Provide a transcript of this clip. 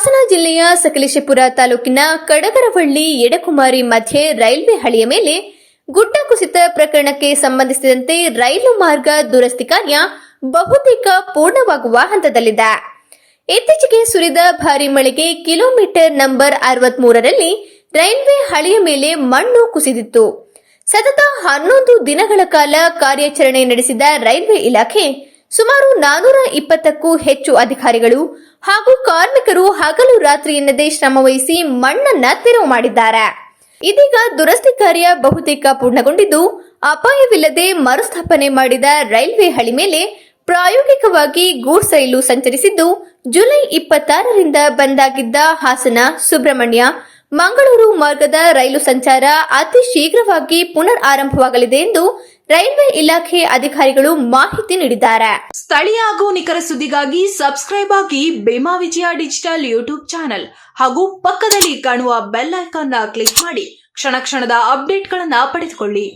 ಹಾಸನ ಜಿಲ್ಲೆಯ ಸಕಲೇಶಪುರ ತಾಲೂಕಿನ ಕಡಗರವಳ್ಳಿ ಎಡಕುಮಾರಿ ಮಧ್ಯೆ ರೈಲ್ವೆ ಹಳಿಯ ಮೇಲೆ ಗುಡ್ಡ ಕುಸಿತ ಪ್ರಕರಣಕ್ಕೆ ಸಂಬಂಧಿಸಿದಂತೆ ರೈಲು ಮಾರ್ಗ ದುರಸ್ತಿ ಕಾರ್ಯ ಬಹುತೇಕ ಪೂರ್ಣವಾಗುವ ಹಂತದಲ್ಲಿದೆ. ಇತ್ತೀಚೆಗೆ ಸುರಿದ ಭಾರೀ ಮಳೆಗೆ ಕಿಲೋಮೀಟರ್ ನಂಬರ್ 63ರಲ್ಲಿ ರೈಲ್ವೆ ಹಳಿಯ ಮೇಲೆ ಮಣ್ಣು ಕುಸಿದಿತ್ತು. ಸತತ 11 ದಿನಗಳ ಕಾಲ ಕಾರ್ಯಾಚರಣೆ ನಡೆಸಿದ ರೈಲ್ವೆ ಇಲಾಖೆ ಸುಮಾರು 420ಕ್ಕೂ ಹೆಚ್ಚು ಅಧಿಕಾರಿಗಳು ಹಾಗೂ ಕಾರ್ಮಿಕರು ಹಗಲು ರಾತ್ರಿ ಎನ್ನದೇ ಶ್ರಮವಹಿಸಿ ಮಣ್ಣನ್ನ ತೆರವು ಮಾಡಿದ್ದಾರೆ. ಇದೀಗ ದುರಸ್ತಿ ಕಾರ್ಯ ಬಹುತೇಕ ಪೂರ್ಣಗೊಂಡಿದ್ದು ಅಪಾಯವಿಲ್ಲದೆ ಮರುಸ್ಥಾಪನೆ ಮಾಡಿದ ರೈಲ್ವೆ ಹಳಿ ಮೇಲೆ ಪ್ರಾಯೋಗಿಕವಾಗಿ ಗೂಡ್ಸ್ ರೈಲು ಸಂಚರಿಸಿದ್ದು ಜುಲೈ 26ರಿಂದ ಬಂದಾಗಿದ್ದ ಹಾಸನ, ಸುಬ್ರಹ್ಮಣ್ಯ, ಮಂಗಳೂರು ಮಾರ್ಗದ ರೈಲು ಸಂಚಾರ ಅತಿ ಶೀಘ್ರವಾಗಿ ಪುನರ್ ಆರಂಭವಾಗಲಿದೆ ಎಂದು ರೈಲ್ವೆ ಇಲಾಖೆ ಅಧಿಕಾರಿಗಳು ಮಾಹಿತಿ ನೀಡಿದ್ದಾರೆ. ಸ್ಥಳೀಯ ಹಾಗೂ ನಿಖರ ಸುದ್ದಿಗಾಗಿ ಸಬ್ಸ್ಕ್ರೈಬ್ ಆಗಿ ಬೇಮಾ ವಿಜಯ ಡಿಜಿಟಲ್ ಯೂಟ್ಯೂಬ್ ಚಾನೆಲ್ ಹಾಗೂ ಪಕ್ಕದಲ್ಲಿ ಕಾಣುವ ಬೆಲ್ ಐಕಾನ್ ಕ್ಲಿಕ್ ಮಾಡಿ ಕ್ಷಣ ಕ್ಷಣದ ಅಪ್ಡೇಟ್ಗಳನ್ನು ಪಡೆದುಕೊಳ್ಳಿ.